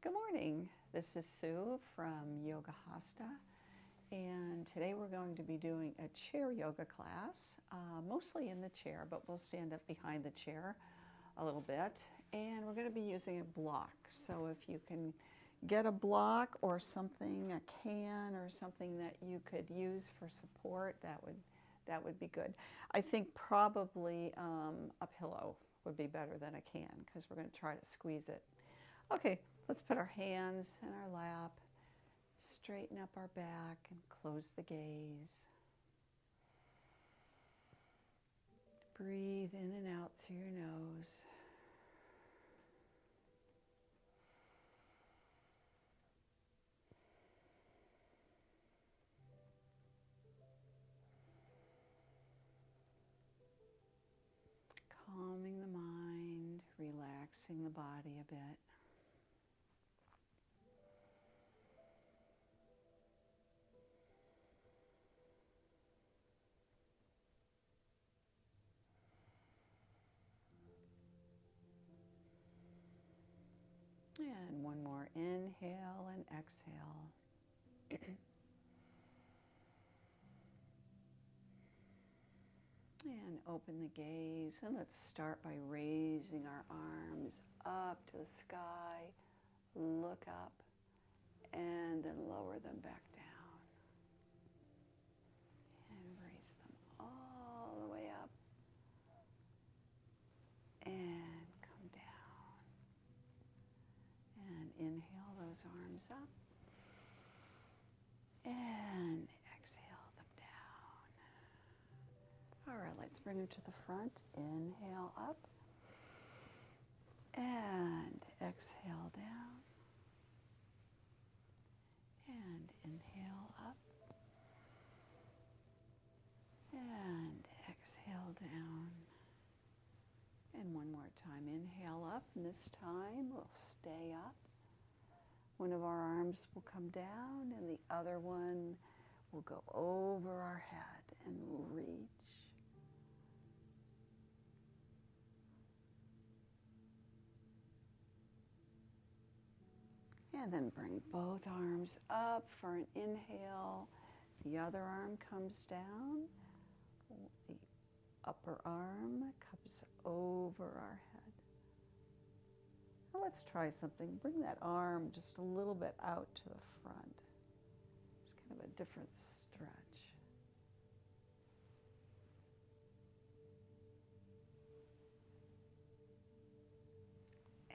Good morning. This is Sue from Yoga Hasta, and today we're going to be doing a chair yoga class, mostly in the chair, but we'll stand up behind the chair a little bit, and we're going to be using a block. So if you can get a block or something, a can or something that you could use for support, that would be good. I think probably a pillow would be better than a can because we're going to try to squeeze it. Okay, let's put our hands in our lap, straighten up our back, and close the gaze. Breathe in and out through your nose. Calming the mind, relaxing the body a bit. And one more inhale and exhale. And open the gaze, and let's start by raising our arms up to the sky. Look up, and then lower them back down. And raise them all the way up. And come down. And inhale those arms up. And exhale them down. All right, let's bring them to the front. Inhale up. And exhale down. And inhale up. And exhale down. And one more time. Inhale up, and this time we'll stay up. One of our arms will come down, and the other one will go over our head and reach. And then bring both arms up for an inhale. The other arm comes down. The upper arm comes over our head. Now let's try something. Bring that arm just a little bit out to the front. It's kind of a different stretch.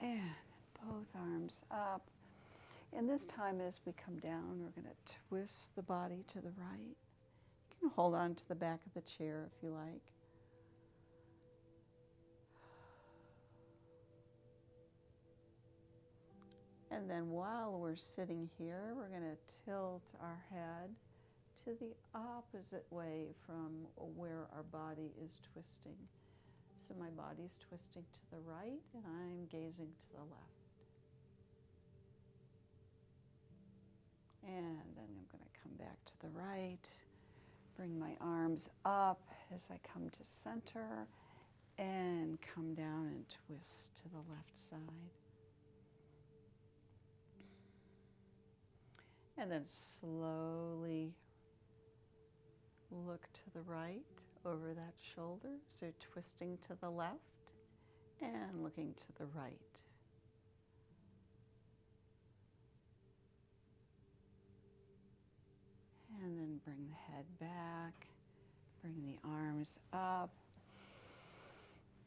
And both arms up. And this time as we come down, we're going to twist the body to the right. You can hold on to the back of the chair if you like. And then while we're sitting here, we're going to tilt our head to the opposite way from where our body is twisting. So my body's twisting to the right, and I'm gazing to the left. And then I'm going to come back to the right, bring my arms up as I come to center, and come down and twist to the left side. And then slowly look to the right over that shoulder. So twisting to the left and looking to the right. And then bring the head back, bring the arms up,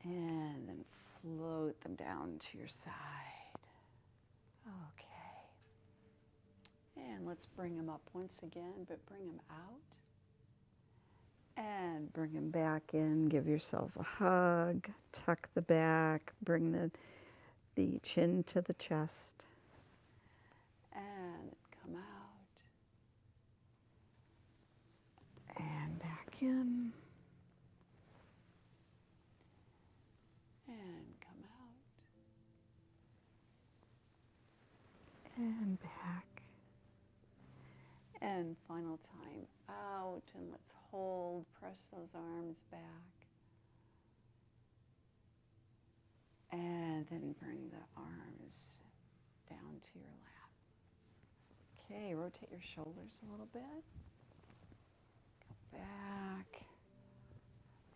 and then float them down to your side. Okay. And let's bring them up once again, but bring them out. And bring them back in. Give yourself a hug. Tuck the back. Bring the chin to the chest. And come out. And back in. And come out. And back. And final time out, and let's hold, press those arms back. And then bring the arms down to your Okay, rotate your shoulders a little bit. Go back.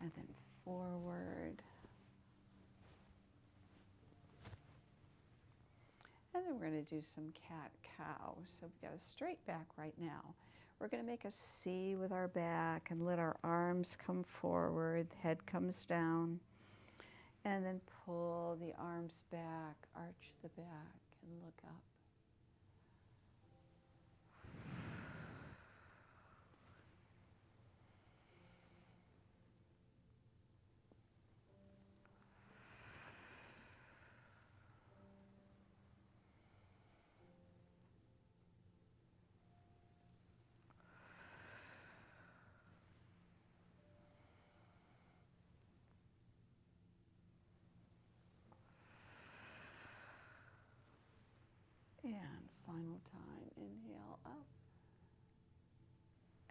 And then forward. And then we're going to do some cat-cow. So we've got a straight back right now. We're going to make a C with our back and let our arms come forward, the head comes down. And then pull the arms back, arch the back, and look up. And final time, inhale up.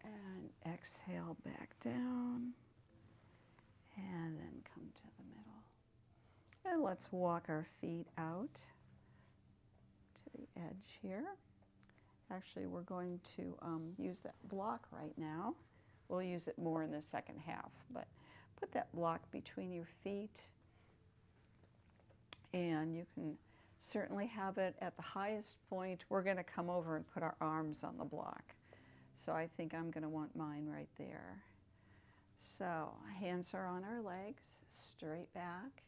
And exhale back down. And then come to the middle. And let's walk our feet out to the edge here. Actually, we're going to use that block right now. We'll use it more in the second half, but put that block between your feet. And you can certainly have it at the highest point. We're going to come over and put our arms on the block. So I think I'm going to want mine right there. So hands are on our legs, straight back,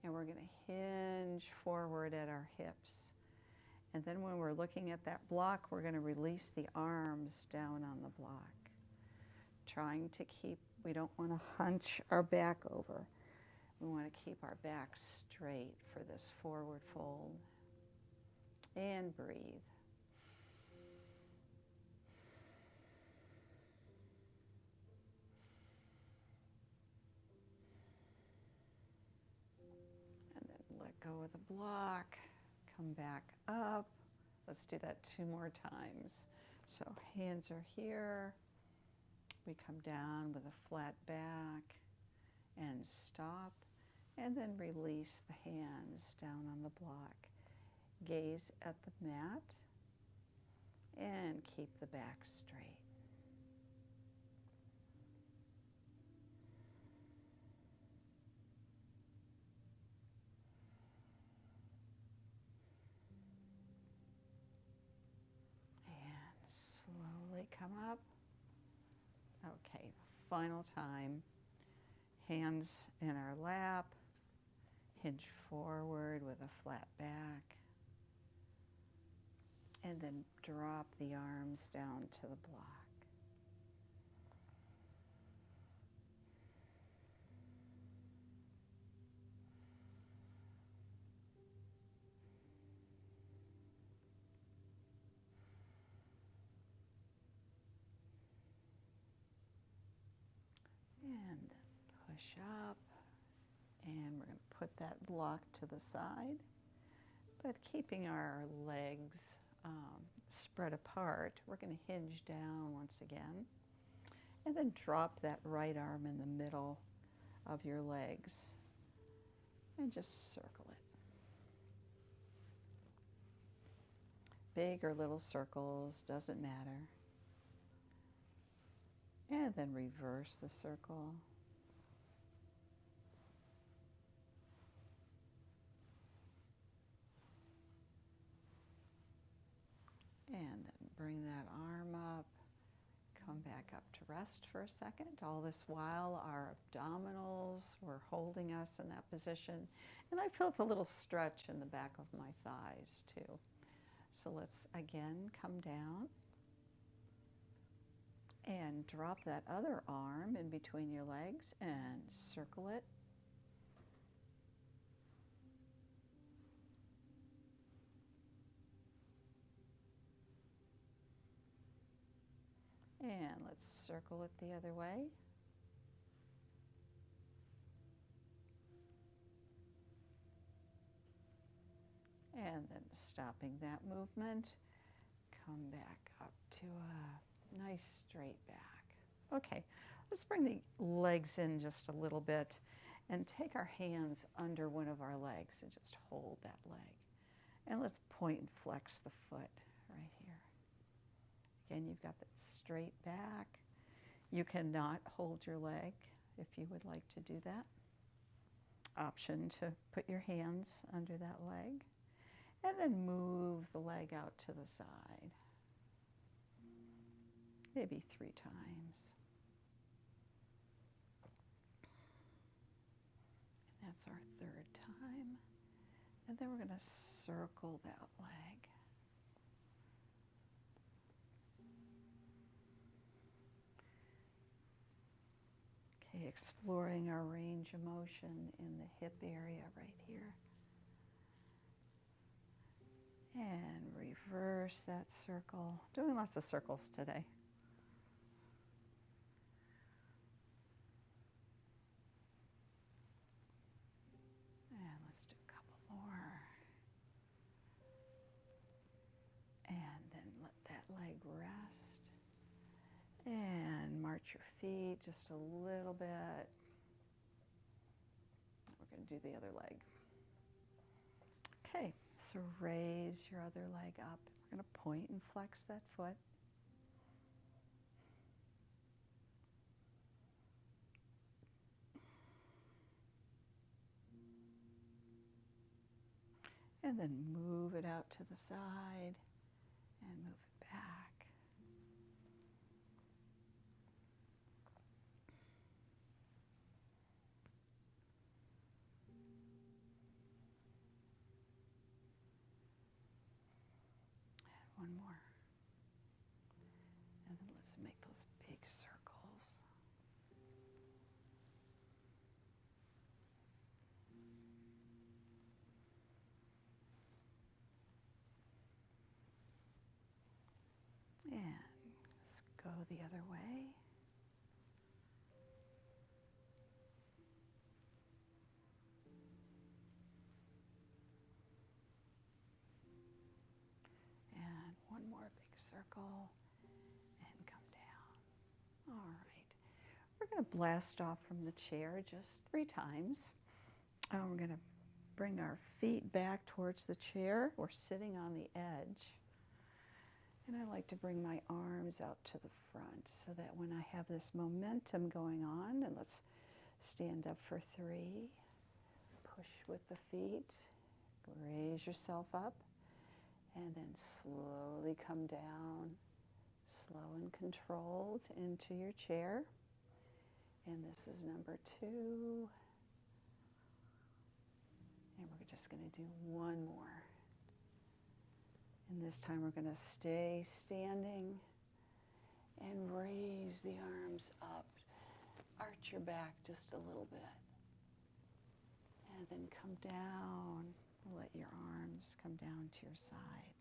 and we're going to hinge forward at our hips. And then when we're looking at that block, we're going to release the arms down on the block. Trying to keep, we don't want to hunch our back over. We want to keep our back straight for this forward fold. And breathe. And then let go of the block. Come back up. Let's do that 2 more times. So hands are here. We come down with a flat back and stop. And then release the hands down on the block. Gaze at the mat and keep the back straight. And slowly come up. Okay, final time. Hands in our lap. Hinge forward with a flat back. And then drop the arms down to the block. And push up. And we're going to put that block to the side, but keeping our legs spread apart. We're going to hinge down once again, and then drop that right arm in the middle of your legs, and just circle it. Big or little circles, doesn't matter. And then reverse the circle. And then bring that arm up, come back up to rest for a second. All this while, our abdominals were holding us in that position. And I felt a little stretch in the back of my thighs too. So let's again come down and drop that other arm in between your legs and circle it. And let's circle it the other way. And then stopping that movement, come back up to a nice straight back. Okay, let's bring the legs in just a little bit and take our hands under one of our legs and just hold that leg. And let's point and flex the foot right here. Again, you've got that straight back. You cannot hold your leg if you would like to do that. Option to put your hands under that leg and then move the leg out to the side. Maybe 3 times. And that's our 3rd time. And then we're going to circle that leg. Okay, exploring our range of motion in the hip area right here. And reverse that circle. Doing lots of circles today. And let's do a couple more. And then let that leg rest. And march your feet just a little bit. We're going to do the other leg. Okay, so raise your other leg up. We're going to point and flex that foot. And then move it out to the side and move it back. And one more. And then let's make those big circles. And let's go the other way. And one more big circle and come down. All right. We're going to blast off from the chair just 3 times. We're going to bring our feet back towards the chair. We're sitting on the edge. And I like to bring my arms out to the front so that when I have this momentum going on, and let's stand up for 3, push with the feet, raise yourself up, and then slowly come down, slow and controlled into your chair. And this is number 2. And we're just going to do one more. And this time we're going to stay standing and raise the arms up. Arch your back just a little bit. And then come down. Let your arms come down to your side.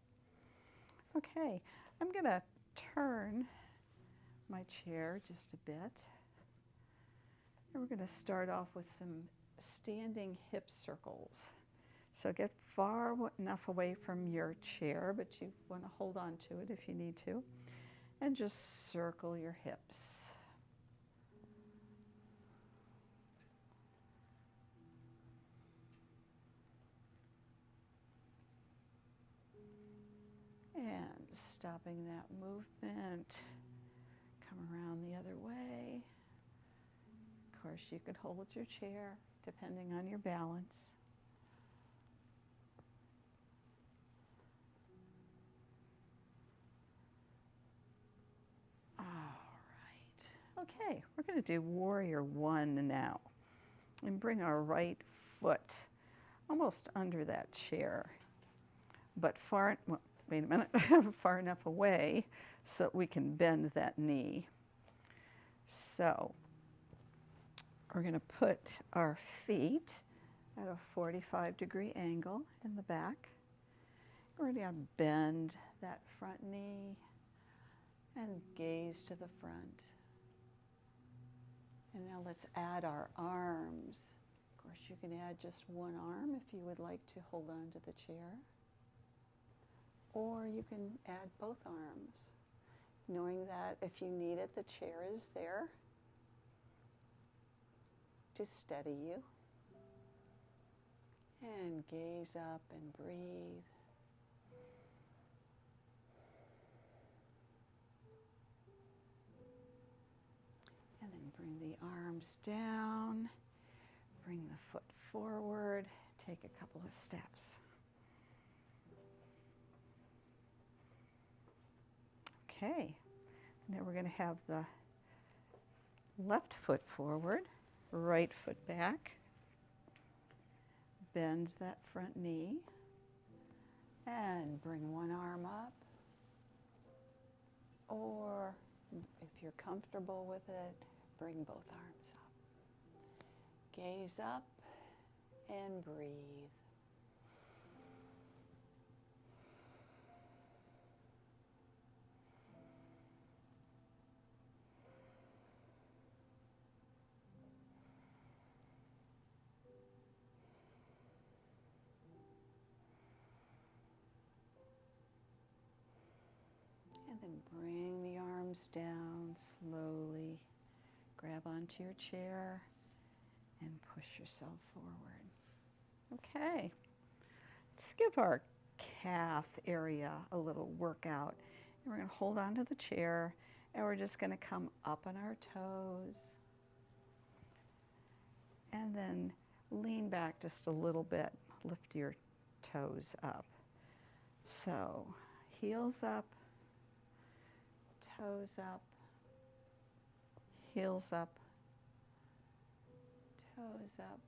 Okay, I'm going to turn my chair just a bit. And we're going to start off with some standing hip circles. So get far enough away from your chair, but you want to hold on to it if you need to. And just circle your hips. And stopping that movement, come around the other way. Of course, you could hold your chair depending on your balance. All right. Okay, we're going to do Warrior 1 now. And bring our right foot almost under that chair, but far, well, wait a minute, far enough away so that we can bend that knee. So we're going to put our feet at a 45-degree angle in the back. We're going to bend that front knee and gaze to the front. And now let's add our arms. Of course, you can add just one arm if you would like to hold on to the chair. Or you can add both arms, knowing that if you need it, the chair is there to steady you. And gaze up and breathe. Bring the arms down, bring the foot forward, take a couple of steps. Okay, now we're going to have the left foot forward, right foot back, bend that front knee, and bring one arm up, or if you're comfortable with it, bring both arms up. Gaze up and breathe. And then bring the arms down slowly. Grab onto your chair and push yourself forward. Okay, let's give our calf area a little workout. And we're going to hold on to the chair and we're just going to come up on our toes. And then lean back just a little bit. Lift your toes up. So, heels up, toes up, heels up, toes up,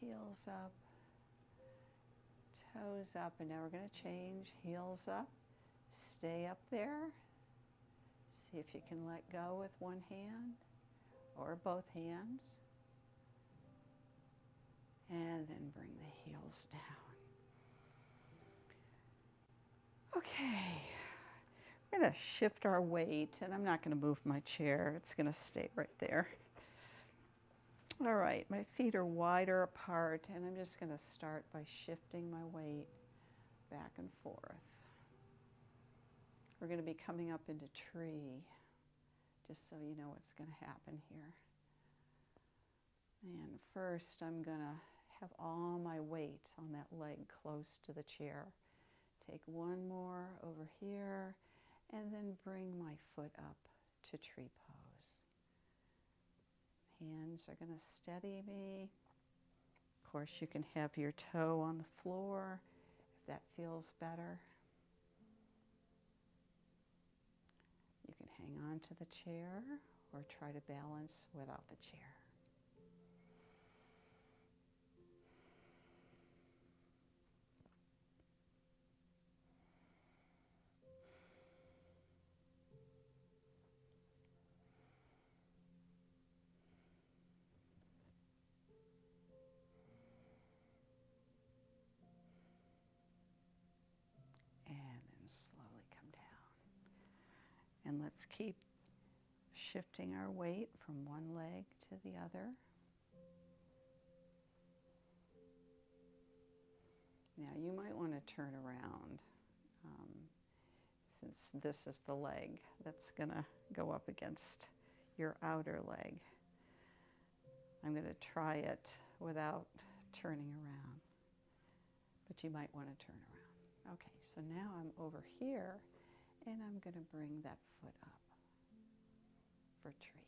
heels up, toes up. And now we're going to change. Heels up, stay up there. See if you can let go with one hand or both hands. And then bring the heels down. Okay, we're going to shift our weight, and I'm not going to move my chair. It's going to stay right there. All right, my feet are wider apart, and I'm just going to start by shifting my weight back and forth. We're going to be coming up into tree, just so you know what's going to happen here. And first, I'm going to have all my weight on that leg close to the chair. Take one more over here, and then bring my foot up to tree pose. Hands are going to steady me. Of course, you can have your toe on the floor if that feels better. You can hang on to the chair or try to balance without the chair. Slowly come down. And let's keep shifting our weight from one leg to the other. Now you might want to turn around since this is the leg that's going to go up against your outer leg. I'm going to try it without turning around, but you might want to turn around. Okay, so now I'm over here, and I'm going to bring that foot up for tree.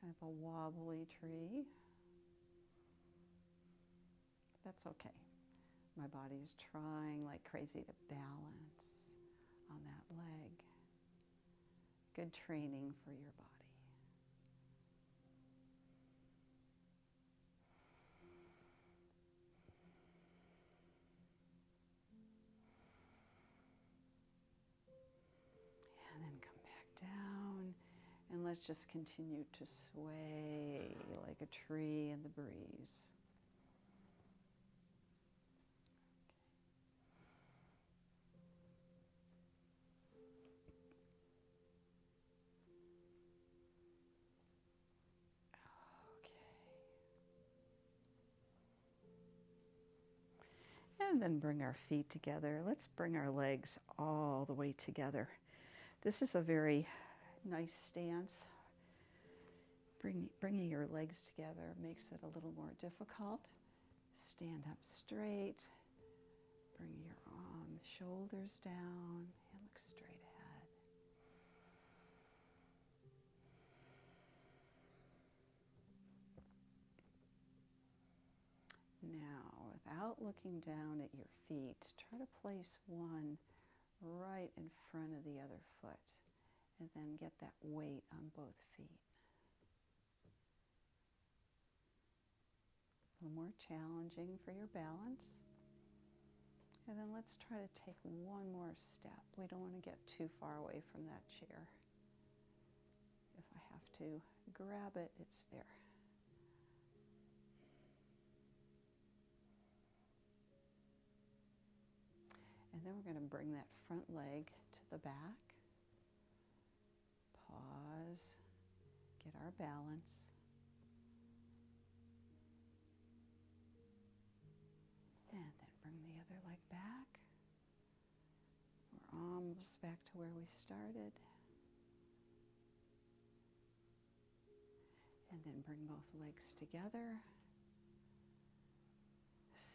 Kind of a wobbly tree. That's okay. My body's trying like crazy to balance on that leg. Good training for your body. And then come back down, and let's just continue to sway like a tree in the breeze. And then bring our feet together. Let's bring our legs all the way together. This is a very nice stance. Bringing your legs together makes it a little more difficult. Stand up straight. Bring your shoulders down and look straight ahead. Now, without looking down at your feet, try to place one right in front of the other foot, and then get that weight on both feet. A little more challenging for your balance. And then let's try to take one more step. We don't want to get too far away from that chair. If I have to grab it, it's there. And then we're going to bring that front leg to the back. Pause. Get our balance. And then bring the other leg back. We're almost back to where we started. And then bring both legs together.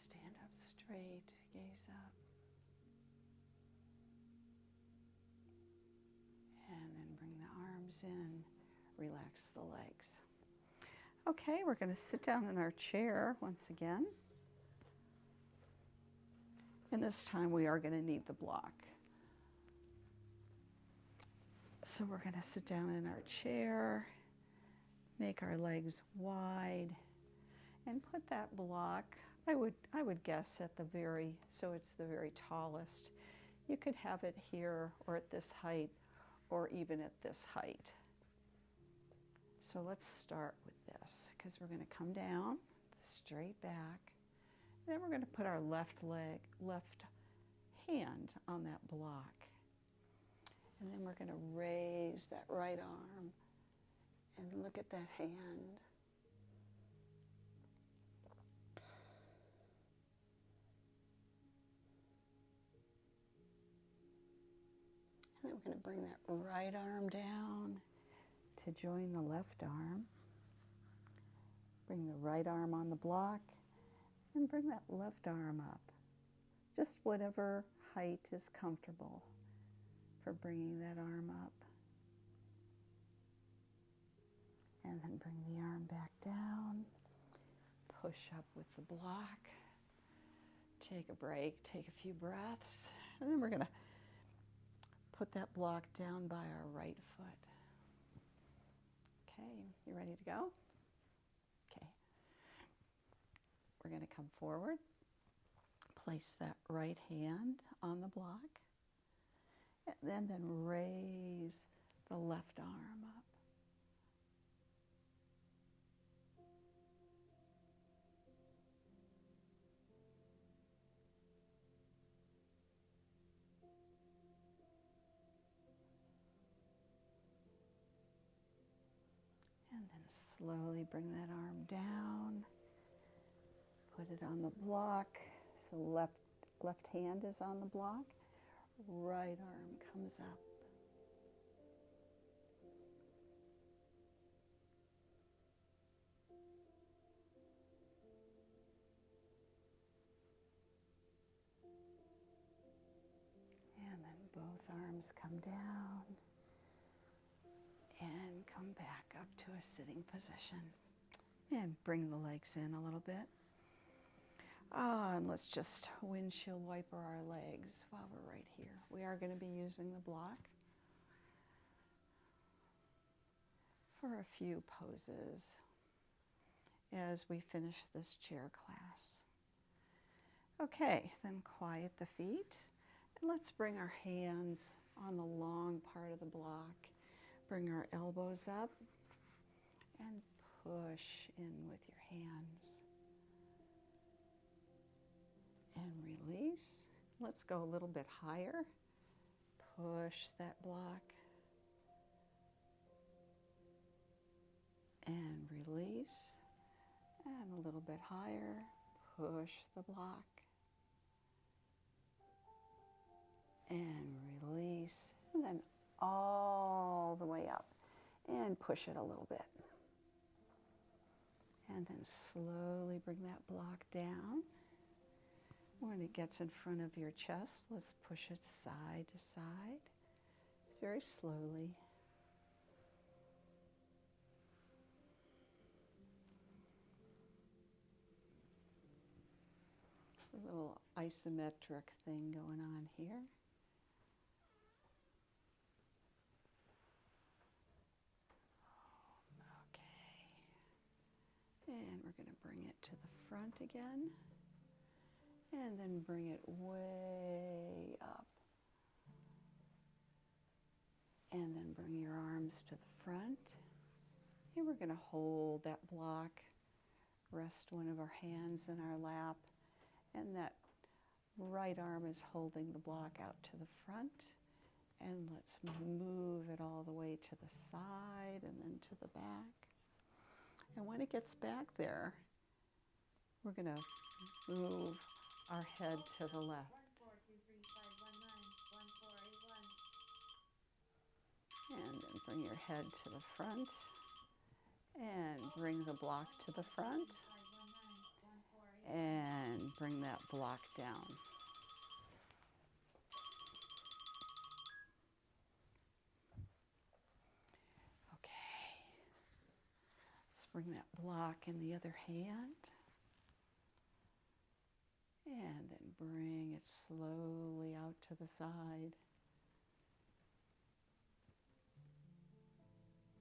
Stand up straight, gaze up. And then bring the arms in, relax the legs. Okay, we're going to sit down in our chair once again. And this time we are going to need the block. So we're going to sit down in our chair, make our legs wide, and put that block, I would guess at the very tallest. You could have it here or at this height or even at this height. So let's start with this, because we're going to come down, straight back. Then we're going to put our left hand on that block. And then we're going to raise that right arm and look at that hand. And then we're going to bring that right arm down to join the left arm. Bring the right arm on the block and bring that left arm up. Just whatever height is comfortable for bringing that arm up. And then bring the arm back down. Push up with the block. Take a break, take a few breaths. And then we're going to put that block down by our right foot. Okay, you ready to go? Okay. We're going to come forward. Place that right hand on the block. And then raise the left arm up. And then slowly bring that arm down. Put it on the block. So left hand is on the block. Right arm comes up. And then both arms come down and come back up to a sitting position. And bring the legs in a little bit. And let's just windshield wiper our legs while we're right here. We are going to be using the block for a few poses as we finish this chair class. Okay, then quiet the feet. And let's bring our hands on the long part of the block. Bring our elbows up and push in with your hands. And release. Let's go a little bit higher. Push that block. And release. And a little bit higher. Push the block. And release. And then all the way up. And push it a little bit. And then slowly bring that block down. When it gets in front of your chest, let's push it side to side, very slowly. A little isometric thing going on here. Okay. And we're going to bring it to the front again. And then bring it way up. And then bring your arms to the front. And we're going to hold that block, rest one of our hands in our lap, and that right arm is holding the block out to the front. And let's move it all the way to the side and then to the back. And when it gets back there, we're going to move our head to the left. 1, 4, 2, 3, 5, 1, 9, 1, 4, 8, 1. And then bring your head to the front and bring the block to the front and bring that block down. Okay. Let's bring that block in the other hand. And then bring it slowly out to the side.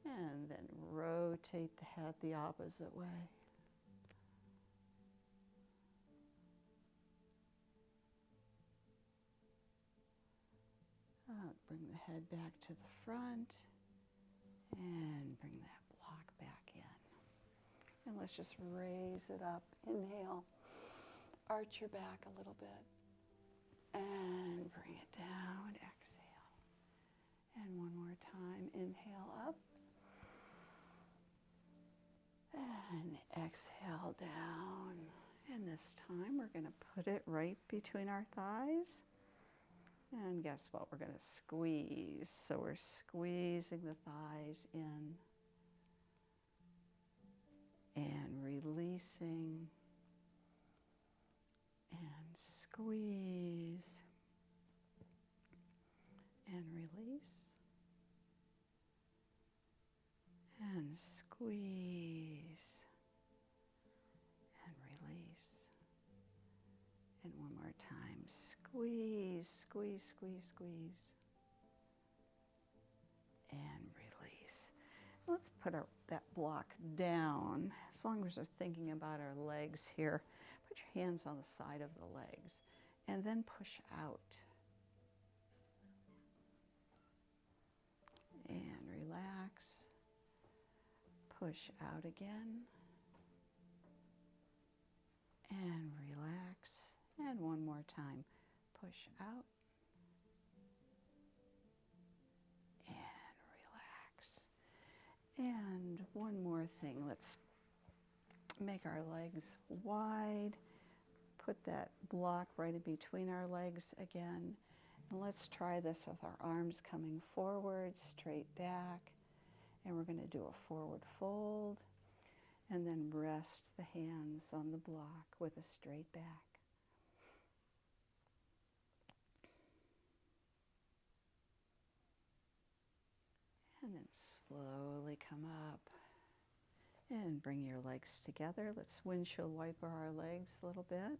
And then rotate the head the opposite way. Bring the head back to the front and bring that block back in. And let's just raise it up. Inhale. Arch your back a little bit and bring it down. Exhale. And one more time. Inhale up and exhale down. And this time we're going to put it right between our thighs. And guess what? We're going to squeeze. So we're squeezing the thighs in and releasing. And squeeze and release and squeeze and release. And one more time, squeeze, squeeze, squeeze, squeeze and release. Let's put that block down. As long as we're thinking about our legs here, put your hands on the side of the legs and then push out. And relax. Push out again. And relax. And one more time. Push out. And relax. And one more thing. Let's make our legs wide. Put that block right in between our legs again. And let's try this with our arms coming forward, straight back. And we're going to do a forward fold. And then rest the hands on the block with a straight back. And then slowly come up. And bring your legs together. Let's windshield wiper our legs a little bit.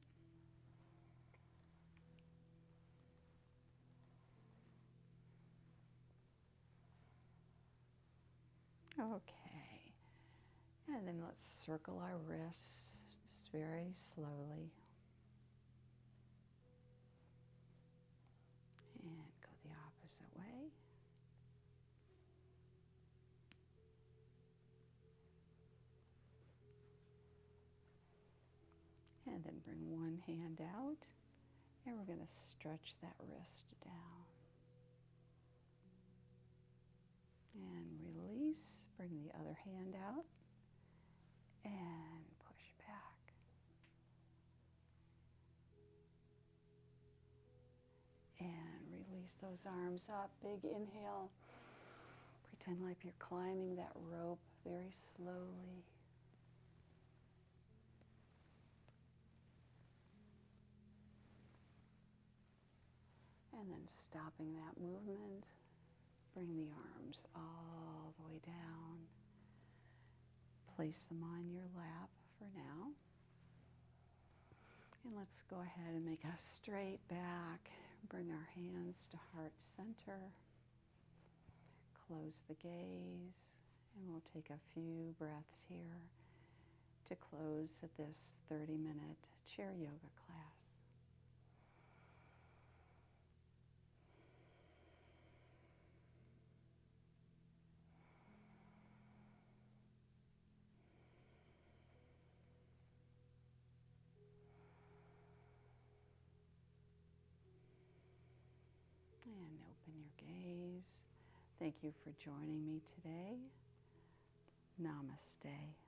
Okay. And then let's circle our wrists just very slowly. And go the opposite way. And then bring one hand out, and we're going to stretch that wrist down. And release, bring the other hand out, and push back. And release those arms up, big inhale. Pretend like you're climbing that rope very slowly. And then stopping that movement, bring the arms all the way down. Place them on your lap for now. And let's go ahead and make a straight back. Bring our hands to heart center. Close the gaze. And we'll take a few breaths here to close at this 30-minute chair yoga class. And open your gaze. Thank you for joining me today. Namaste.